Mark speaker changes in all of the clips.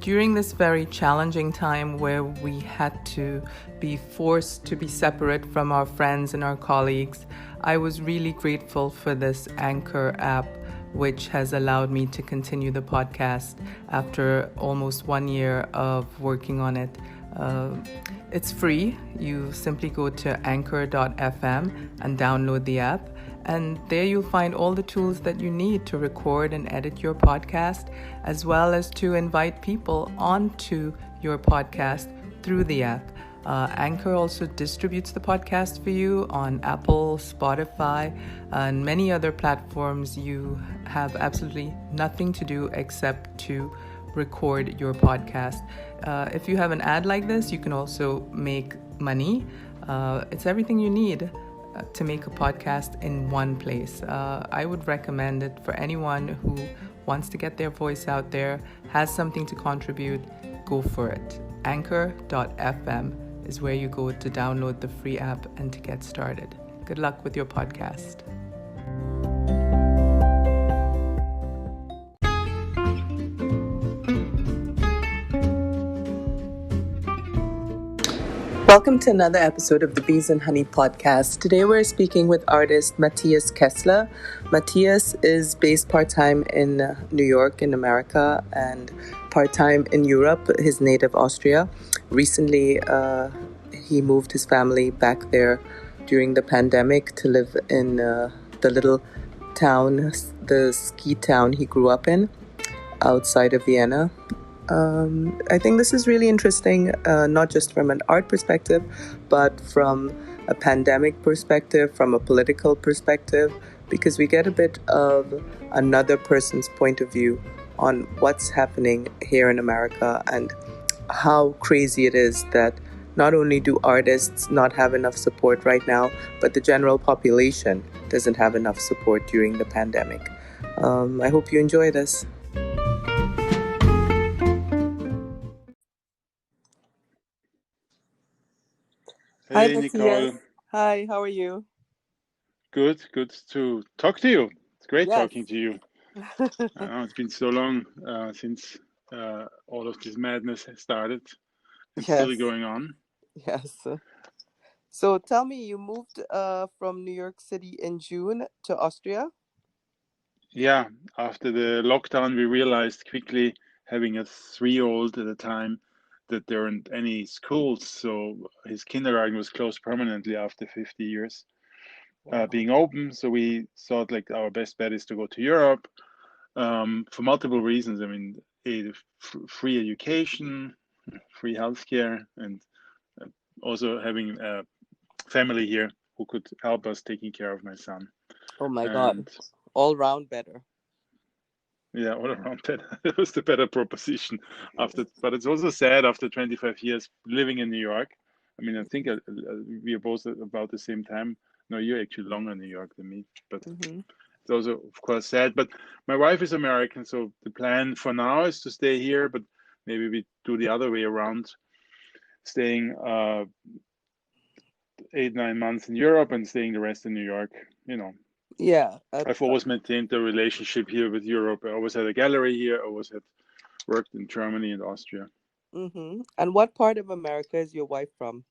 Speaker 1: during this very challenging time where we had to be forced to be separate from our friends and our colleagues, I was really grateful for this Anchor app, which has allowed me to continue the podcast after almost 1 year of working on it. It's free. You simply go to anchor.fm and download the app. And there you'll find all the tools that you need to record and edit your podcast, as well as to invite people onto your podcast through the app. Anchor also distributes the podcast for you on Apple, Spotify, and many other platforms. You have absolutely nothing to do except to record your podcast. If you have an ad like this, you can also make money. It's everything you need to make a podcast in one place. I would recommend it for anyone who wants to get their voice out there, has something to contribute. Go for it. Anchor.fm is where you go to download the free app and to get started. Good luck with your podcast. Welcome to another episode of the Bees and Honey podcast. Today we're speaking with artist Mathias Kessler. Mathias is based part-time in New York in America and part-time in Europe, his native Austria. Recently, he moved his family back there during the pandemic to live in the little town, the ski town he grew up in outside of Vienna. I think this is really interesting, not just from an art perspective, but from a pandemic perspective, from a political perspective, because we get a bit of another person's point of view on what's happening here in America and how crazy it is that not only do artists not have enough support right now, but the general population doesn't have enough support during the pandemic. I hope you enjoy this. Hi,
Speaker 2: Hey,
Speaker 1: Matthias.
Speaker 2: Nicole.
Speaker 1: Hi, how are you?
Speaker 2: Good to talk to you. It's great
Speaker 1: Yes.
Speaker 2: talking to you. I know it's been so long since all of this madness has started and still
Speaker 1: Yes.
Speaker 2: going on.
Speaker 1: Yes. So tell me, you moved from New York City in June to Austria?
Speaker 2: Yeah, after the lockdown, we realized quickly, having a 3-year-old at the time, that there aren't any schools. So his kindergarten was closed permanently after 50 years
Speaker 1: Wow.
Speaker 2: being open. So we thought like our best bet is to go to Europe. For multiple reasons. I mean, free education, free healthcare, and also having a family here who could help us taking care of my son.
Speaker 1: Oh my God.
Speaker 2: And
Speaker 1: All round better.
Speaker 2: yeah, all around that, it was the better proposition. But it's also sad after 25 years living in New York. I mean, I think we are both about the same time. No, you're actually longer in New York than me, but
Speaker 1: Mm-hmm.
Speaker 2: it's also, of course, sad. But my wife is American, so the plan for now is to stay here, but maybe we do the other way around, staying 8-9 months in Europe and staying the rest in New York. You know,
Speaker 1: Yeah.
Speaker 2: I've always maintained a relationship here with Europe. I always had a gallery here. I always had worked in Germany and Austria.
Speaker 1: Mm-hmm. And what part of America is your wife from?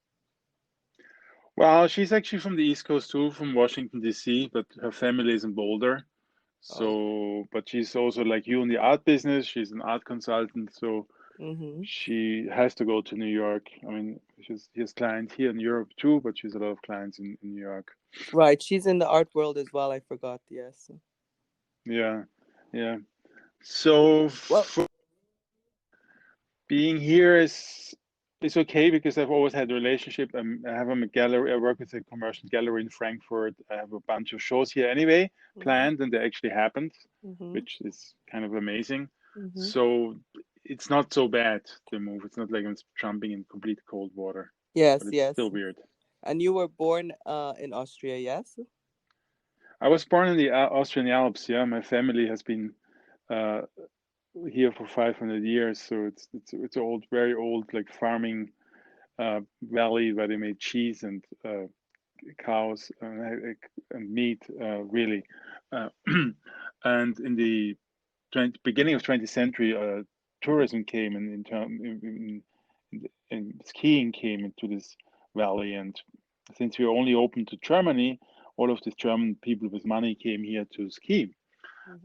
Speaker 2: Well, she's actually from the East Coast too, from Washington, D.C., but her family is in Boulder.
Speaker 1: Oh.
Speaker 2: So, but she's also like you in the art business. She's an art consultant. So
Speaker 1: Mm-hmm.
Speaker 2: she has to go to New York. I mean, she has clients here in Europe too, but she's a lot of clients in New York.
Speaker 1: Right. She's in the art world as well. I forgot. Yes.
Speaker 2: Yeah, yeah. So
Speaker 1: Well,
Speaker 2: being here is okay because I've always had a relationship. I have a gallery. I work with a commercial gallery in Frankfurt. I have a bunch of shows here anyway planned, and they actually happened,
Speaker 1: mm-hmm.
Speaker 2: which is kind of amazing.
Speaker 1: Mm-hmm.
Speaker 2: So it's not so bad, the move. It's not like I'm jumping in complete cold water.
Speaker 1: Yes,
Speaker 2: But it's
Speaker 1: yes.
Speaker 2: still weird.
Speaker 1: And you were born in Austria, yes?
Speaker 2: I was born in the Austrian Alps. Yeah, my family has been uh, here for 500 years, so it's old, very old, like farming valley where they made cheese and cows and meat, really. And in the beginning of 20th century, tourism came and skiing came into this valley. And since we were only open to Germany, all of the German people with money came here to ski.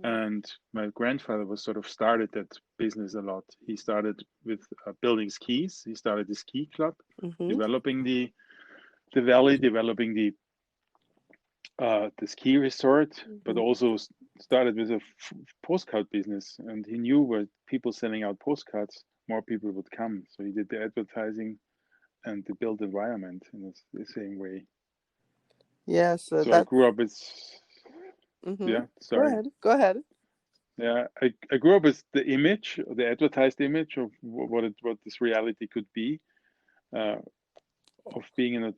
Speaker 2: And my grandfather was sort of started that business a lot. He started with building skis. He started the ski club, developing the valley, developing the ski resort, but also started with a postcard business. And he knew where people selling out postcards, more people would come. So he did the advertising and the built environment in the same way.
Speaker 3: Yes.
Speaker 2: So I grew up with. Yeah, sorry.
Speaker 3: Go ahead.
Speaker 2: Yeah, I grew up with the image, the advertised image of what this reality could be, of being in a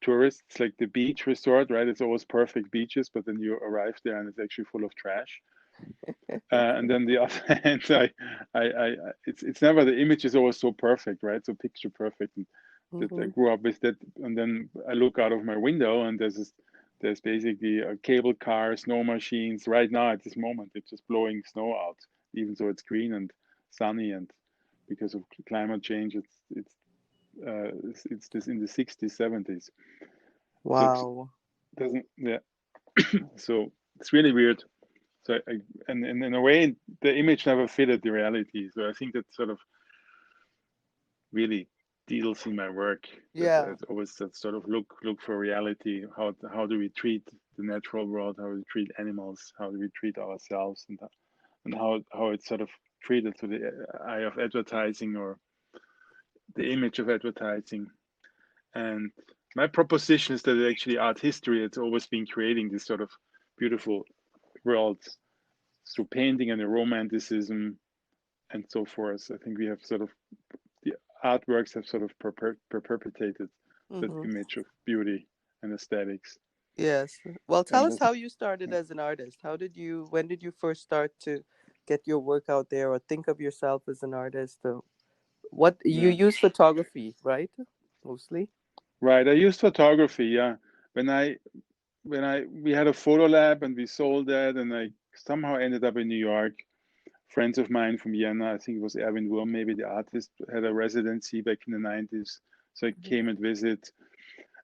Speaker 2: tourist. It's like the beach resort, right? It's always perfect beaches, but then you arrive there and it's actually full of trash. And then the other hand, it's never, the image is always so perfect, right? So picture perfect. And that I grew up with that, and then I look out of my window and there's basically a cable car, snow machines. Right now, at this moment, it's just blowing snow out, even though it's green and sunny, and because of climate change, it's this in the 60s, 70s.
Speaker 3: Wow.
Speaker 2: So yeah. So it's really weird. So and in a way, the image never fitted the reality. So I think that sort of really deals in my work.
Speaker 3: Yeah.
Speaker 2: It's always that sort of look for reality. How do we treat the natural world? How do we treat animals? How do we treat ourselves? And how it's sort of treated to the eye of advertising or the image of advertising. And my proposition is that actually art history, it's always been creating this sort of beautiful worlds through painting and the romanticism and so forth. I think we have sort of, the artworks have sort of perpetuated that image of beauty and aesthetics.
Speaker 3: Yes. Well, tell us how you started as an artist. When did you first start to get your work out there or think of yourself as an artist? You use photography, right? Mostly.
Speaker 2: Right. I used photography. Yeah. We had a photo lab and we sold that, and I somehow ended up in New York. Friends of mine from Vienna, I think it was Erwin Wurm, maybe the artist, had a residency back in the 90s. So I came and visit.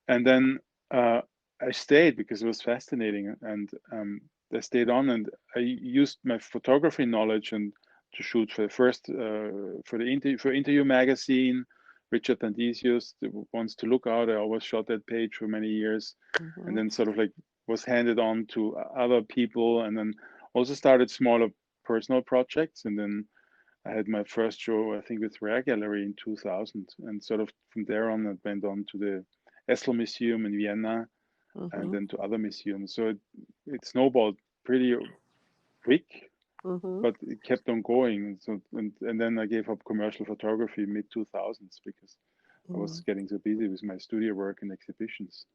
Speaker 2: And then I stayed because it was fascinating. And I stayed on, and I used my photography knowledge and to shoot for the first, for Interview magazine. Richard Tandisius wants to look out. I always shot that page for many years. And then sort of like was handed on to other people, and then also started smaller personal projects. And then I had my first show, I think, with Rare Gallery in 2000. And sort of from there on, it went on to the Essel Museum in Vienna, and then to other museums. So it snowballed pretty quick, but it kept on going. So and then I gave up commercial photography mid 2000s because I was getting so busy with my studio work and exhibitions.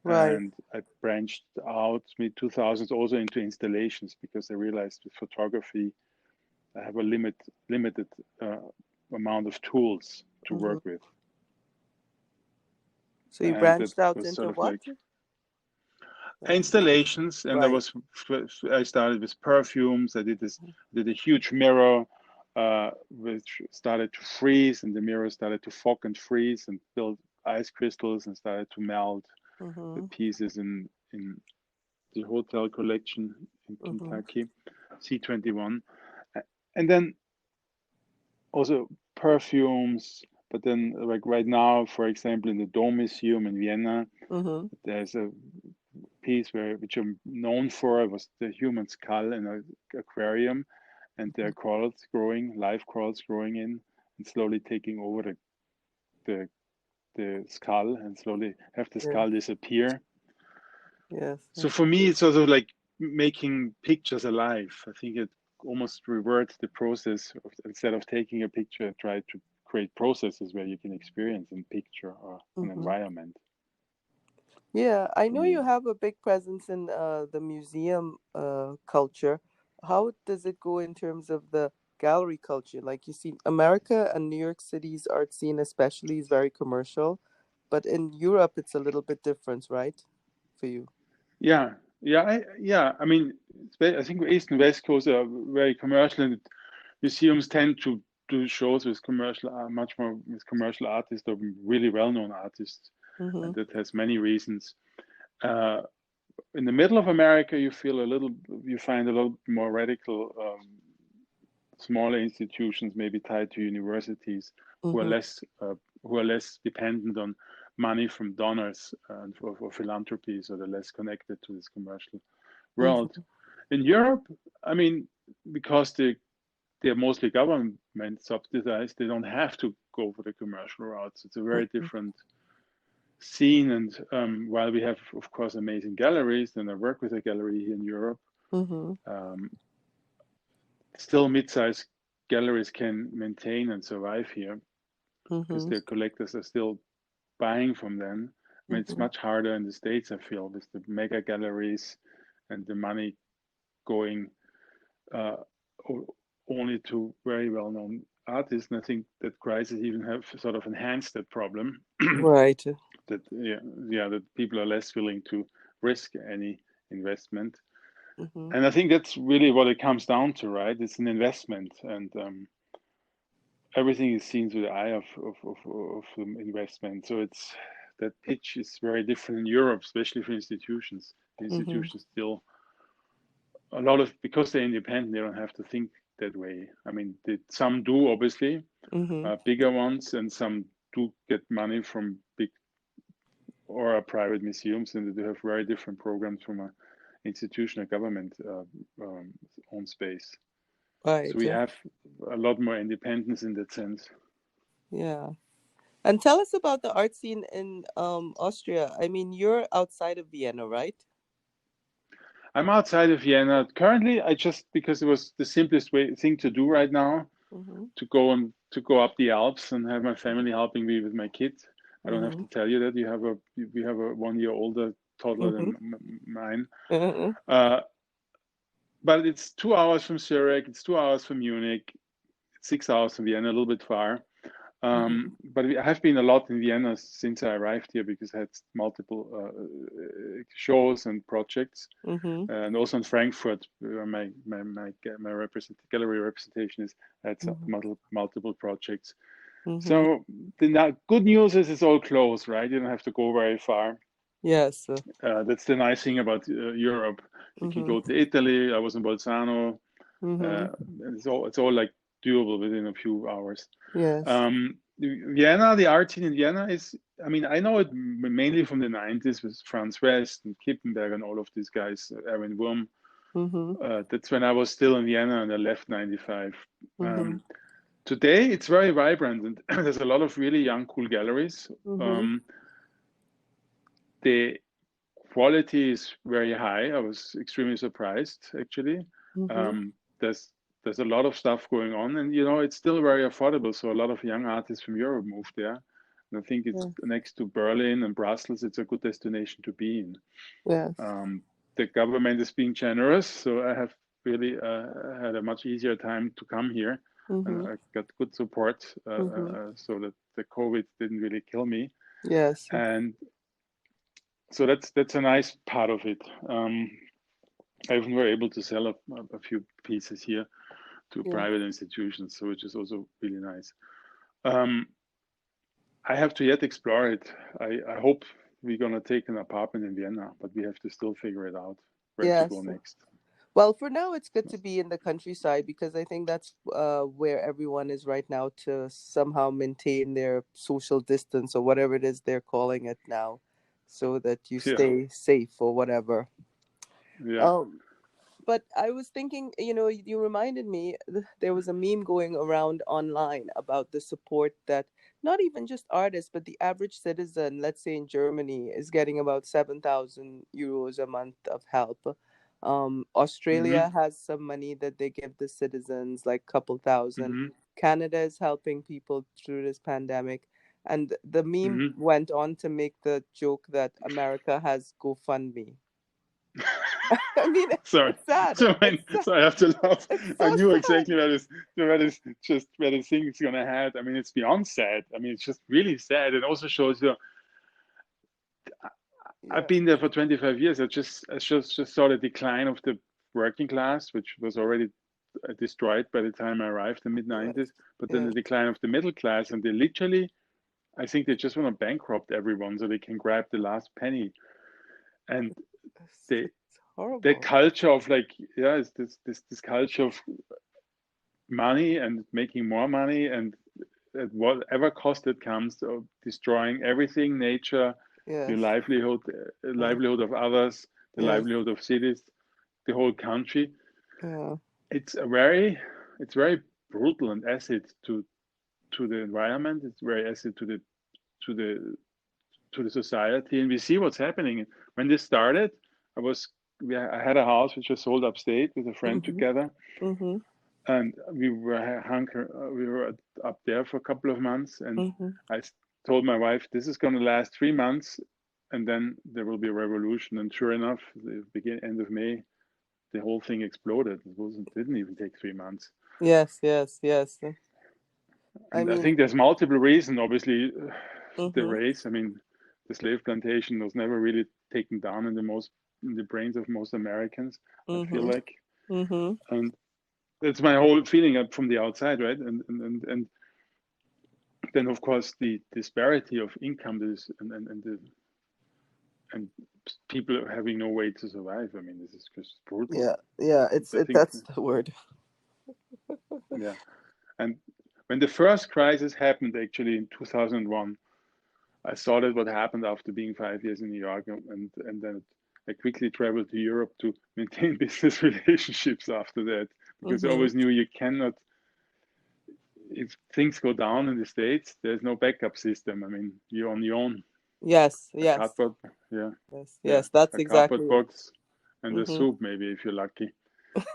Speaker 3: Right.
Speaker 2: And I branched out mid 2000s also into installations because I realized with photography I have a limited amount of tools to work with.
Speaker 3: So you branched out into
Speaker 2: sort of
Speaker 3: what?
Speaker 2: like installations, and I started with perfumes. I did a huge mirror which started to freeze, and the mirror started to fog and freeze and build ice crystals and started to melt the pieces in the hotel collection in Kentucky, C21. And then also perfumes, but then like right now, for example, in the Dome Museum in Vienna, there's a piece which I'm known for. It was the human skull in an aquarium, and there are corals growing, live corals growing in, and slowly taking over the skull, and slowly have the skull disappear.
Speaker 3: Yes.
Speaker 2: So for me, it's also like making pictures alive. I think it almost reverts the process instead of taking a picture, try to create processes where you can experience in picture or an environment.
Speaker 3: Yeah, I know you have a big presence in the museum culture. How does it go in terms of the gallery culture? Like you see, America and New York City's art scene especially is very commercial, but in Europe it's a little bit different, right? For you.
Speaker 2: Yeah. I mean, I think East and West Coast are very commercial, and museums tend to do shows with much more with commercial artists or really well-known artists,
Speaker 3: Mm-hmm.
Speaker 2: and that has many reasons. In the middle of America, you find a little more radical, smaller institutions, maybe tied to universities, who are
Speaker 3: Mm-hmm.
Speaker 2: less dependent on money from donors and for philanthropy, so they're less connected to this commercial world.
Speaker 3: Mm-hmm.
Speaker 2: In Europe, I mean, because they're mostly government subsidized, they don't have to go for the commercial routes. It's a very different scene. And while we have, of course, amazing galleries, and I work with a gallery here in Europe,
Speaker 3: Mm-hmm.
Speaker 2: still mid-sized galleries can maintain and survive here because
Speaker 3: Mm-hmm.
Speaker 2: their collectors are still buying from them. I mean, it's
Speaker 3: Mm-hmm.
Speaker 2: much harder in the States, I feel, with the mega galleries and the money going uh, only to very well-known artists. And I think that crisis even have sort of enhanced that problem.
Speaker 3: Right.
Speaker 2: That that people are less willing to risk any investment.
Speaker 3: Mm-hmm.
Speaker 2: And I think that's really what it comes down to, right? It's an investment, and everything is seen through the eye of the investment. So it's that pitch is very different in Europe, especially for institutions. The
Speaker 3: Mm-hmm.
Speaker 2: institutions still a lot of because they're independent, they don't have to think that way. I mean, some do obviously,
Speaker 3: Mm-hmm.
Speaker 2: bigger ones, and some do get money from big or private museums, and they do have very different programs from a institutional government own space. So
Speaker 3: Right.
Speaker 2: we have a lot more independence in that sense.
Speaker 3: Yeah. And tell us about the art scene in Austria. I mean, you're outside of Vienna, right?
Speaker 2: I'm outside of Vienna currently. I just because it was the simplest thing to do right now
Speaker 3: Mm-hmm.
Speaker 2: to go up the Alps and have my family helping me with my kids. I don't have
Speaker 3: Mm-hmm.
Speaker 2: to tell you that we have a 1 year older toddler
Speaker 3: Mm-hmm.
Speaker 2: than mine.
Speaker 3: Mm-hmm.
Speaker 2: But it's 2 hours from Zurich. It's 2 hours from Munich. It's 6 hours from Vienna, a little bit far.
Speaker 3: Mm-hmm.
Speaker 2: But I have been a lot in Vienna since I arrived here because I had multiple shows and projects,
Speaker 3: Mm-hmm.
Speaker 2: and also in Frankfurt, where my gallery representation is. I had multiple projects.
Speaker 3: Mm-hmm.
Speaker 2: So the good news is it's all close, right? You don't have to go very far.
Speaker 3: Yes.
Speaker 2: That's the nice thing about Europe. You can
Speaker 3: Mm-hmm.
Speaker 2: go to Italy. I was in Bolzano.
Speaker 3: Mm-hmm.
Speaker 2: It's all like doable within a few hours.
Speaker 3: Yes.
Speaker 2: Vienna, the art scene in Vienna is, I mean, I know it mainly from the 90s with Franz West and Kippenberg and all of these guys, Erwin Wurm.
Speaker 3: Mm-hmm.
Speaker 2: That's when I was still in Vienna and I left 95.
Speaker 3: Mm-hmm.
Speaker 2: Today, it's very vibrant and there's a lot of really young, cool galleries.
Speaker 3: Mm-hmm.
Speaker 2: The quality is very high. I was extremely surprised, actually.
Speaker 3: Mm-hmm.
Speaker 2: Um, there's a lot of stuff going on, and it's still very affordable. So a lot of young artists from Europe moved there, and I think it's
Speaker 3: Yeah.
Speaker 2: next to Berlin and Brussels. It's a good destination to be in.
Speaker 3: Yes.
Speaker 2: The government is being generous, so I have really had a much easier time to come here, and
Speaker 3: Mm-hmm.
Speaker 2: I got good support,
Speaker 3: Mm-hmm.
Speaker 2: so that the COVID didn't really kill me,
Speaker 3: Yes.
Speaker 2: and so that's a nice part of it. I even were able to sell a few pieces here to
Speaker 3: Yeah.
Speaker 2: private institutions, so which is also really nice. I have to yet explore it. I hope we're gonna take an apartment in Vienna, but we have to still figure it out where to go
Speaker 3: Yes.
Speaker 2: next.
Speaker 3: Well, for now, it's good to be in the countryside because I think that's where everyone is right now to somehow maintain their social distance or whatever it is they're calling it now, so that you
Speaker 2: Yeah,
Speaker 3: stay safe or whatever.
Speaker 2: yeah.
Speaker 3: Um, but I was thinking, you reminded me there was a meme going around online about the support that not even just artists, but the average citizen, let's say in Germany, is getting about 7,000 euros a month of help.
Speaker 2: Mm-hmm.
Speaker 3: Australia has some money that they give the citizens, like couple thousand.
Speaker 2: Mm-hmm.
Speaker 3: Canada is helping people through this pandemic. And the meme
Speaker 2: Mm-hmm.
Speaker 3: went on to make the joke that America has GoFundMe. I mean,
Speaker 2: Sorry.
Speaker 3: it's sad.
Speaker 2: So
Speaker 3: It's sad.
Speaker 2: I have to laugh.
Speaker 3: It's
Speaker 2: I
Speaker 3: so
Speaker 2: knew
Speaker 3: sad.
Speaker 2: exactly where this thing is gonna head. I mean, it's beyond sad. I mean, it's just really sad. It also shows I've
Speaker 3: Yeah.
Speaker 2: been there for 25 years. I just saw the decline of the working class, which was already destroyed by the time I arrived in mid-90s.
Speaker 3: Yes.
Speaker 2: But then the
Speaker 3: Yes.
Speaker 2: decline of the middle class, and they literally, I think they just want to bankrupt everyone so they can grab the last penny. And they,
Speaker 3: It's
Speaker 2: that
Speaker 3: horrible.
Speaker 2: culture of like, yeah, it's this culture of money and making more money, and at whatever cost it comes, of destroying everything, nature, your
Speaker 3: Yes.
Speaker 2: livelihood,
Speaker 3: Yes.
Speaker 2: livelihood of others, the
Speaker 3: Yes.
Speaker 2: livelihood of cities, the whole country.
Speaker 3: Yeah.
Speaker 2: It's very brutal and acid to the environment. It's very acid to the to the society, and we see what's happening. When this started, I had a house which was sold upstate with a friend
Speaker 3: Mm-hmm.
Speaker 2: together,
Speaker 3: Mm-hmm.
Speaker 2: and we were up there for a couple of months, and
Speaker 3: Mm-hmm.
Speaker 2: I told my wife, this is going to last 3 months, and then there will be a revolution. And sure enough, the end of May, the whole thing exploded. Didn't even take 3 months.
Speaker 3: Yes. Yes. Yes. I
Speaker 2: And I
Speaker 3: mean.
Speaker 2: think there's multiple reasons. Obviously, the
Speaker 3: Mm-hmm.
Speaker 2: race. I mean, the slave plantation was never really taken down in the brains of most Americans, I feel
Speaker 3: Mm-hmm.
Speaker 2: like.
Speaker 3: Mm-hmm.
Speaker 2: And that's my whole feeling from the outside, right? And then of course the disparity of income is and people having no way to survive. I mean, this is just brutal.
Speaker 3: Yeah. Yeah.
Speaker 2: I think,
Speaker 3: That's the word.
Speaker 2: yeah. And when the first crisis happened, actually in 2001, I saw that what happened after being 5 years in New York, and then I quickly traveled to Europe to maintain business relationships after that, because I
Speaker 3: Mm-hmm.
Speaker 2: always knew you cannot. If things go down in the States, there's no backup system. I mean, you're on your own.
Speaker 3: Yes.
Speaker 2: A
Speaker 3: Yes.
Speaker 2: cardboard, yeah,
Speaker 3: Yes.
Speaker 2: yeah,
Speaker 3: Yes. That's
Speaker 2: a cardboard
Speaker 3: exactly it.
Speaker 2: box and a
Speaker 3: Mm-hmm.
Speaker 2: soup, maybe if you're lucky.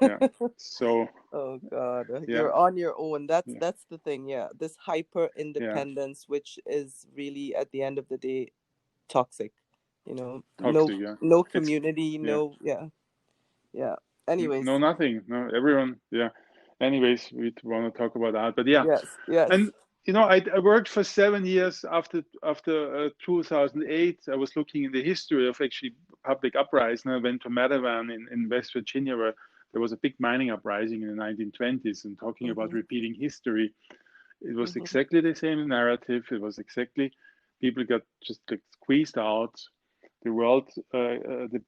Speaker 2: Yeah. So
Speaker 3: Oh God,
Speaker 2: yeah,
Speaker 3: you're on your own.
Speaker 2: yeah,
Speaker 3: That's the thing. Yeah, this hyper
Speaker 2: yeah,
Speaker 3: independence, which is really at the end of the day toxic. No,
Speaker 2: toxic. Yeah,
Speaker 3: no
Speaker 2: it's
Speaker 3: community,
Speaker 2: yeah,
Speaker 3: no, yeah, yeah.
Speaker 2: no
Speaker 3: Anyways,
Speaker 2: nothing. No, everyone. Yeah. Anyways, we want to talk about art, but yeah,
Speaker 3: yes, yes.
Speaker 2: and I worked for 7 years after 2008. I was looking in the history of actually public uprising. I went to Madawan in West Virginia, where there was a big mining uprising in the 1920s, and talking about
Speaker 3: Mhm,
Speaker 2: repeating history. It was
Speaker 3: mhm,
Speaker 2: exactly the same narrative. It was exactly people got just like squeezed out. The world, the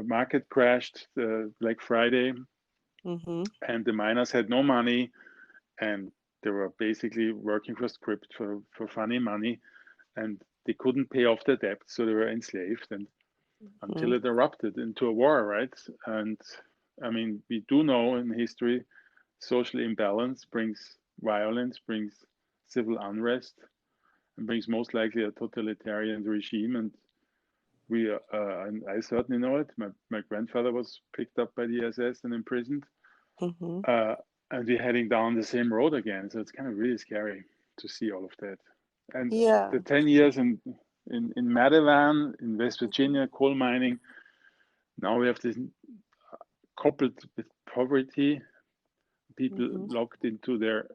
Speaker 2: market crashed Black Friday,
Speaker 3: mhm,
Speaker 2: and the miners had no money, and they were basically working for script for funny money, and they couldn't pay off their debt, so they were enslaved, and until
Speaker 3: mhm.
Speaker 2: it erupted into a war, right? And I mean, we do know in history, social imbalance brings violence, brings civil unrest, and brings most likely a totalitarian regime. And and I certainly know it. My grandfather was picked up by the SS and imprisoned,
Speaker 3: Mhm.
Speaker 2: uh, and we're heading down the same road again. So it's kind of really scary to see all of that. And
Speaker 3: Yeah.
Speaker 2: the 10 years in Madawan, in West
Speaker 3: Mhm,
Speaker 2: Virginia, coal mining, now we have this coupled with poverty, people
Speaker 3: mhm,
Speaker 2: locked into their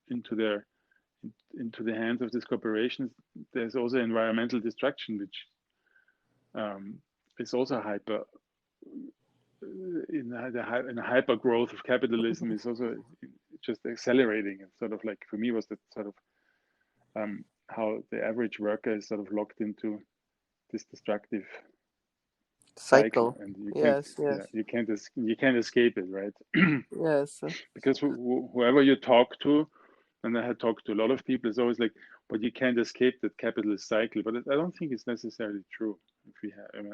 Speaker 2: into the hands of these corporations. There's also environmental destruction, which is also hyper in the hyper growth of capitalism
Speaker 3: mhm.
Speaker 2: is also just accelerating. And sort of like for me was that sort of how the average worker is sort of locked into this destructive cycle,
Speaker 3: Cycle.
Speaker 2: and
Speaker 3: Yes, yes,
Speaker 2: you can't escape it, right?
Speaker 3: yes.
Speaker 2: Because whoever you talk to, and I had talked to a lot of people, it's always like, but you can't escape that capitalist cycle. But I don't think it's necessarily true. If we have, I mean,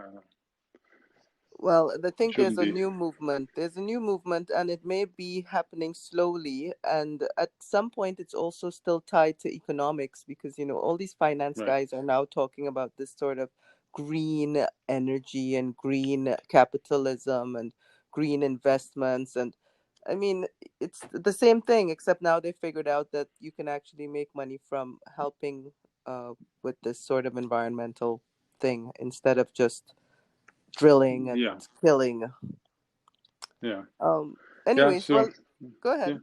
Speaker 3: Well, I
Speaker 2: it
Speaker 3: think there's
Speaker 2: shouldn't
Speaker 3: a
Speaker 2: be.
Speaker 3: new movement. There's a new movement, and it may be happening slowly. And at some point, it's also still tied to economics because, all these finance
Speaker 2: Right.
Speaker 3: guys are now talking about this sort of green energy and green capitalism and green investments. And I mean, it's the same thing, except now they figured out that you can actually make money from helping with this sort of environmental thing instead of just drilling and
Speaker 2: Yeah.
Speaker 3: killing.
Speaker 2: Yeah.
Speaker 3: Um.
Speaker 2: Yeah.
Speaker 3: Anyways,
Speaker 2: So
Speaker 3: well, go
Speaker 2: yeah.
Speaker 3: ahead.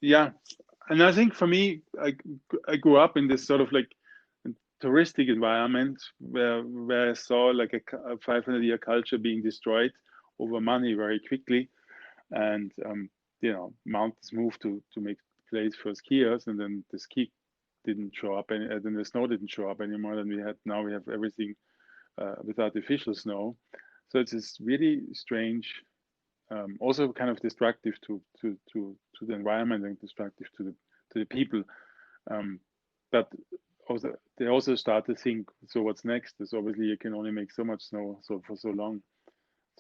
Speaker 2: Yeah. And I think for me, I grew up in this sort of like touristic environment where I saw like a 500-year culture being destroyed over money very quickly. and mountains moved to make place for skiers, and then the ski didn't show up, and then the snow didn't show up anymore. Then we have everything with artificial snow. So it's this really strange, also kind of destructive to the environment and destructive to the people. But also they also start to think, so what's next? Is obviously you can only make so much snow for so long.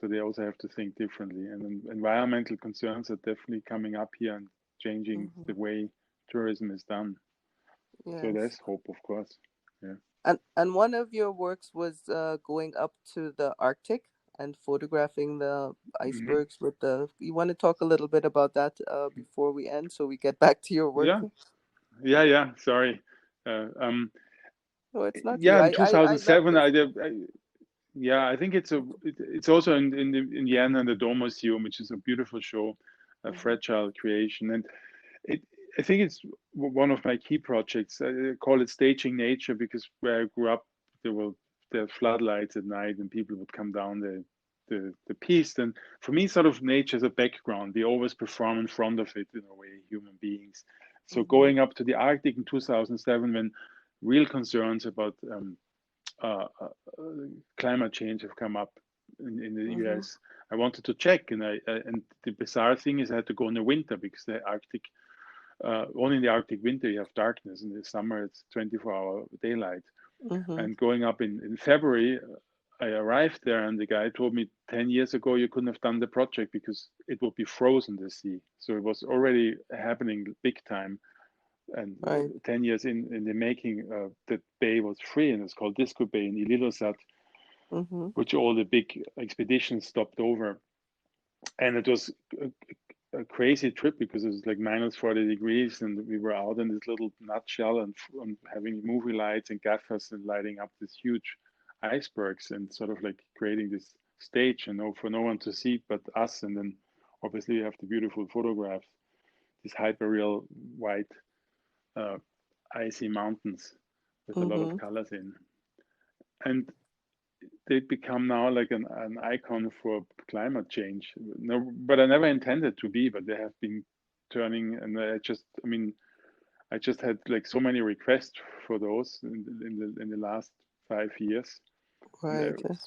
Speaker 2: So they also have to think differently. And then environmental concerns are definitely coming up here and changing the way tourism is done.
Speaker 3: Yes.
Speaker 2: So there's hope, of course. Yeah.
Speaker 3: And one of your works was going up to the Arctic and photographing the icebergs with the. You want to talk a little bit about that before we end, so we get back to your work?
Speaker 2: Yeah. Sorry.
Speaker 3: No, it's not you.
Speaker 2: Yeah, in
Speaker 3: I love
Speaker 2: 2007,
Speaker 3: this.
Speaker 2: I think it's also in the Vienna and the Dome Museum, which is a beautiful show, a fragile creation, and I think it's one of my key projects. I call it staging nature because where I grew up, there were floodlights at night, and people would come down the piste. And for me, sort of nature is a background. We always perform in front of it in a way, human beings. So going up to the Arctic in 2007, when real concerns about climate change have come up in the US, I wanted to check, and and the bizarre thing is I had to go in the winter because the Arctic. Only in the Arctic winter you have darkness. In the summer it's 24-hour daylight. And going up in February, I arrived there, and the guy told me 10 years ago you couldn't have done the project because it would be frozen, the sea. So it was already happening big time. And 10 years in the making, that bay was free, and it's called Disco Bay in Ilulissat, which all the big expeditions stopped over. And it was a crazy trip because it was like minus 40 degrees, and we were out in this little nutshell and having movie lights and gaffers and lighting up these huge icebergs and sort of like creating this stage, for no one to see but us. And then obviously you have the beautiful photographs, these hyperreal white icy mountains with a lot of colors in, and they become now like an icon for climate change. No, but I never intended to be, but they have been turning, and I just had like so many requests for those in the last 5 years.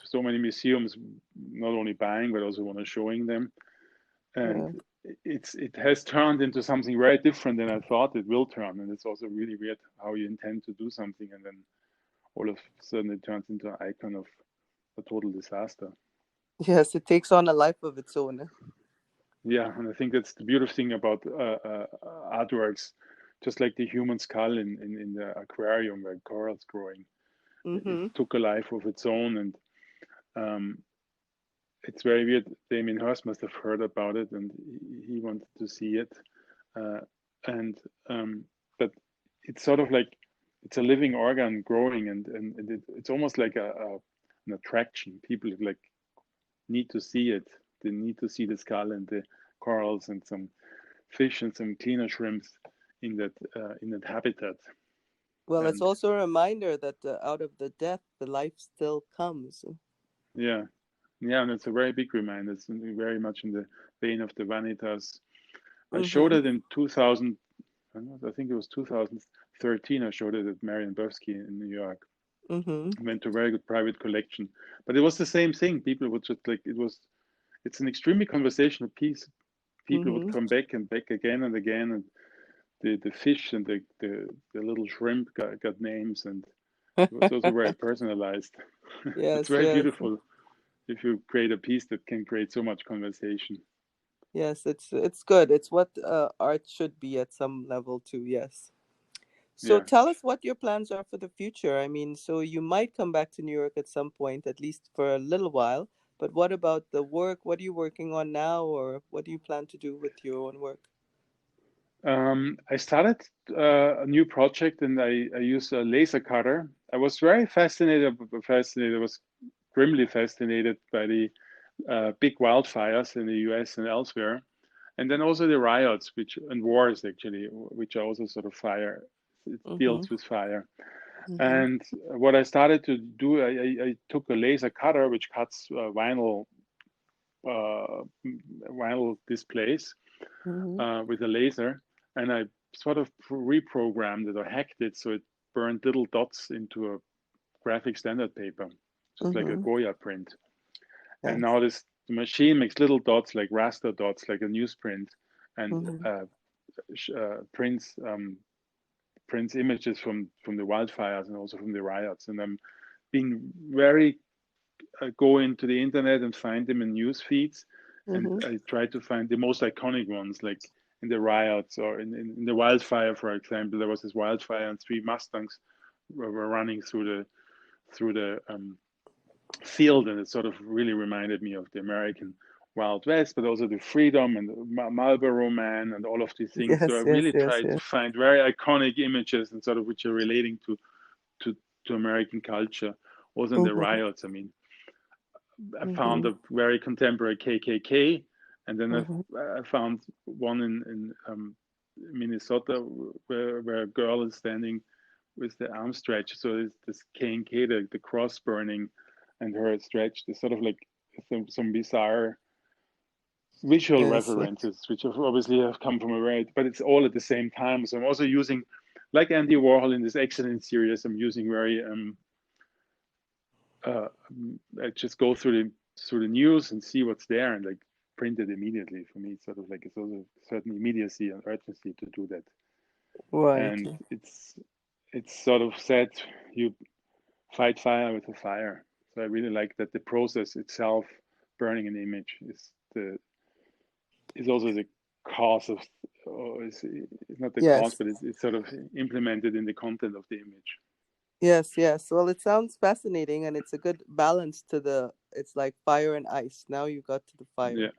Speaker 2: So many museums not only buying but also want to showing them, and it has turned into something very different than I thought it will turn. And it's also really weird how you intend to do something and then all of a sudden it turns into an icon of a total disaster.
Speaker 3: Yes, it takes on a life of its own.
Speaker 2: Yeah, and I think that's the beautiful thing about artworks, just like the human skull in the aquarium where corals growing. It took a life of its own, and it's very weird. Damien Hirst must have heard about it, and he wanted to see it, but it's sort of like it's a living organ growing, and it's almost like an attraction. People like need to see it. They need to see the skull and the corals and some fish and some cleaner shrimps in that habitat.
Speaker 3: Well, it's also a reminder that out of the death, the life still comes.
Speaker 2: Yeah, and it's a very big reminder. It's very much in the vein of the Vanitas. I showed it in 2000. I think it was 2013. I showed it at Marian Bursky in New York. Went to a very good private collection, but it was the same thing. People would just like it's an extremely conversational piece. People would come back and back again and again, and the fish and the little shrimp got names, and it was also very personalized.
Speaker 3: Yes,
Speaker 2: it's very beautiful if you create a piece that can create so much conversation.
Speaker 3: Yes, it's good. It's what art should be at some level too. Yes. So tell us what your plans are for the future. I mean, so you might come back to New York at some point, at least for a little while. But what about the work? What are you working on now, or what do you plan to do with your own work?
Speaker 2: I started a new project, and I use a laser cutter. I was very fascinated. I was grimly fascinated by the big wildfires in the US and elsewhere, and then also the riots, and wars actually, which are also sort of fire. It deals with fire. And what I started to do, I took a laser cutter which cuts vinyl vinyl displays
Speaker 3: Mm-hmm.
Speaker 2: with a laser, and I sort of reprogrammed it or hacked it so it burned little dots into a graphic standard paper, just like a
Speaker 3: Mm-hmm.
Speaker 2: Goya print. And
Speaker 3: Yes.
Speaker 2: now the machine makes little dots like raster dots, like a newsprint, and
Speaker 3: Mm-hmm.
Speaker 2: prints prints images from the wildfires and also from the riots. And I'm being very go into the internet and find them in news feeds, and
Speaker 3: Mm-hmm.
Speaker 2: I try to find the most iconic ones, like in the riots or in the wildfire, for example. There was this wildfire and three Mustangs were running through the field, and it sort of really reminded me of the American Wild West, but also the freedom and the Marlboro Man and all of these things. So I
Speaker 3: Yes, yes,
Speaker 2: really
Speaker 3: yes,
Speaker 2: tried to
Speaker 3: yes.
Speaker 2: find very iconic images and sort of which are relating to, to American culture. Also in the
Speaker 3: Mm-hmm.
Speaker 2: riots, I mean, I found
Speaker 3: Mm-hmm.
Speaker 2: a very contemporary KKK, and then
Speaker 3: Mm-hmm.
Speaker 2: I found one in Minnesota where a girl is standing with the arm stretched. So it's this KNK, the cross burning, and her stretched. It's sort of like some bizarre visual
Speaker 3: Yes.
Speaker 2: references, which obviously have come from a very, but it's all at the same time. So I'm also using, like Andy Warhol in this excellent series, I'm using very uh, I just go through the news and see what's there and like print it immediately. For me, it's sort of like it's also a certain immediacy and urgency to do that.
Speaker 3: Right.
Speaker 2: And it's sort of said you fight fire with a fire. So I really like that the process itself, burning an image, is also the cause of, or it's not the cause,
Speaker 3: Yes.
Speaker 2: but it's sort of implemented in the content of the image.
Speaker 3: Yes, yes. Well, it sounds fascinating, and it's a good balance to the. It's like fire and ice. Now you got to the fire.
Speaker 2: Yeah.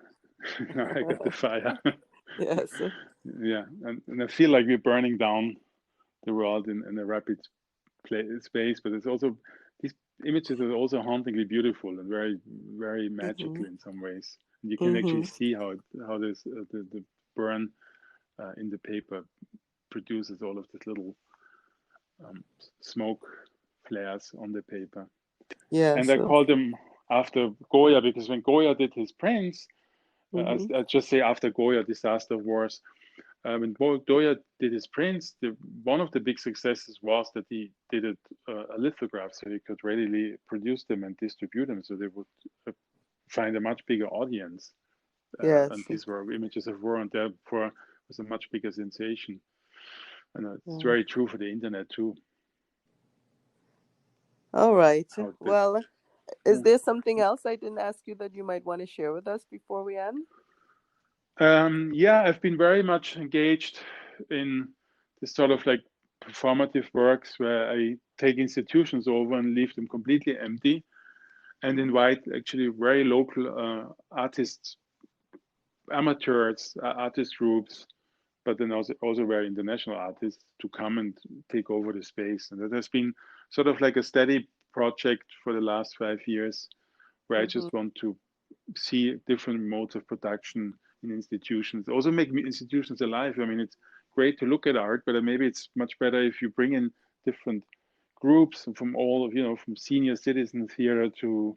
Speaker 2: Now I got the fire.
Speaker 3: Yes.
Speaker 2: Yeah, and I feel like we're burning down the world in a rapid space, but it's also these images are also hauntingly beautiful and very very
Speaker 3: Mm-hmm.
Speaker 2: magical in some ways. And you can
Speaker 3: Mm-hmm.
Speaker 2: actually see how this the burn in the paper produces all of these little smoke flares on the paper. And
Speaker 3: Yes.
Speaker 2: I called them after Goya because when Goya did his prints,
Speaker 3: Mm-hmm.
Speaker 2: I just say after Goya, Disaster Wars, when Goya did his prints, one of the big successes was that he did a lithograph so he could readily produce them and distribute them so they would find a much bigger audience. And
Speaker 3: Yes.
Speaker 2: these were images of war, and therefore was a much bigger sensation. And it's
Speaker 3: Mm.
Speaker 2: very true for the internet too.
Speaker 3: All right.
Speaker 2: How that,
Speaker 3: Well, is
Speaker 2: yeah.
Speaker 3: there something else I didn't ask you that you might want to share with us before we end?
Speaker 2: Yeah, I've been very much engaged in this sort of like performative works where I take institutions over and leave them completely empty and invite actually very local artists, amateurs, artist groups, but then also very international artists to come and take over the space. And that has been sort of like a steady project for the last 5 years where I
Speaker 3: Mm-hmm.
Speaker 2: just want to see different modes of production in institutions. Also make institutions alive. I mean, it's great to look at art, but maybe it's much better if you bring in different groups from all of, from senior citizen theater to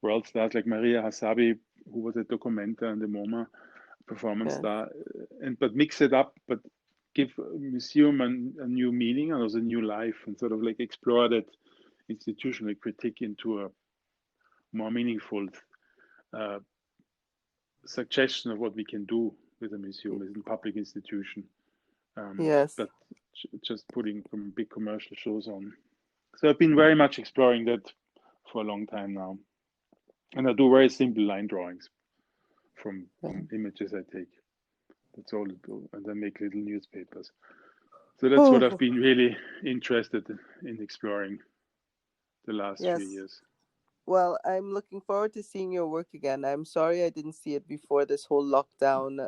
Speaker 2: world stars like Maria Hasabi, who was a documenter and the MoMA performance
Speaker 3: Yes.
Speaker 2: star, and but mix it up, but give a museum a new meaning and also a new life, and sort of like explore that institutional critique into a more meaningful uh, suggestion of what we can do with a museum as a public institution,
Speaker 3: Yes.
Speaker 2: but just putting some big commercial shows on. So I've been very much exploring that for a long time now, and I do very simple line drawings from images I take. That's all I do, and I make little newspapers. So that's what I've
Speaker 3: Oh,
Speaker 2: been really interested in exploring the last few
Speaker 3: yes.
Speaker 2: years.
Speaker 3: Well, I'm looking forward to seeing your work again. I'm sorry I didn't see it before this whole lockdown,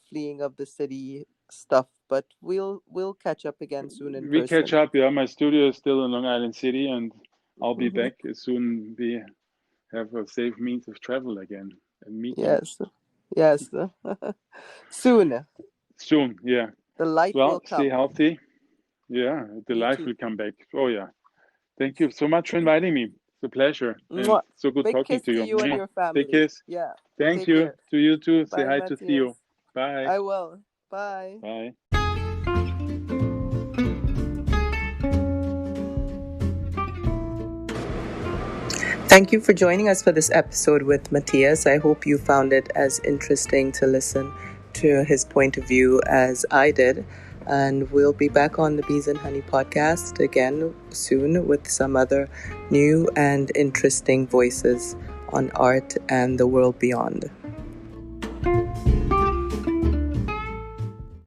Speaker 3: fleeing of the city stuff, but we'll catch up again soon in
Speaker 2: We catch
Speaker 3: person.
Speaker 2: up. Yeah, my studio is still in Long Island City, and I'll be
Speaker 3: Mm-hmm.
Speaker 2: back as soon we have a safe means of travel again and meeting
Speaker 3: Yes, yes. Soon,
Speaker 2: soon. Yeah.
Speaker 3: the light will
Speaker 2: Well, stay
Speaker 3: come.
Speaker 2: healthy. Yeah, the
Speaker 3: You
Speaker 2: life
Speaker 3: too.
Speaker 2: will come back. Oh yeah. Thank you so much for inviting me. It's a pleasure and
Speaker 3: Mwah.
Speaker 2: so good
Speaker 3: Big
Speaker 2: talking
Speaker 3: kiss
Speaker 2: to
Speaker 3: to
Speaker 2: you.
Speaker 3: you and
Speaker 2: Mwah.
Speaker 3: your
Speaker 2: Big
Speaker 3: family.
Speaker 2: kiss.
Speaker 3: Yeah.
Speaker 2: Thank
Speaker 3: Take
Speaker 2: you
Speaker 3: care.
Speaker 2: to you too. Say
Speaker 3: Bye,
Speaker 2: hi to
Speaker 3: Matthias.
Speaker 2: Theo. Bye.
Speaker 3: I will. Bye.
Speaker 2: Bye.
Speaker 1: Thank you for joining us for this episode with Matthias. I hope you found it as interesting to listen to his point of view as I did. And we'll be back on the Bees and Honey podcast again soon with some other new and interesting voices on art and the world beyond.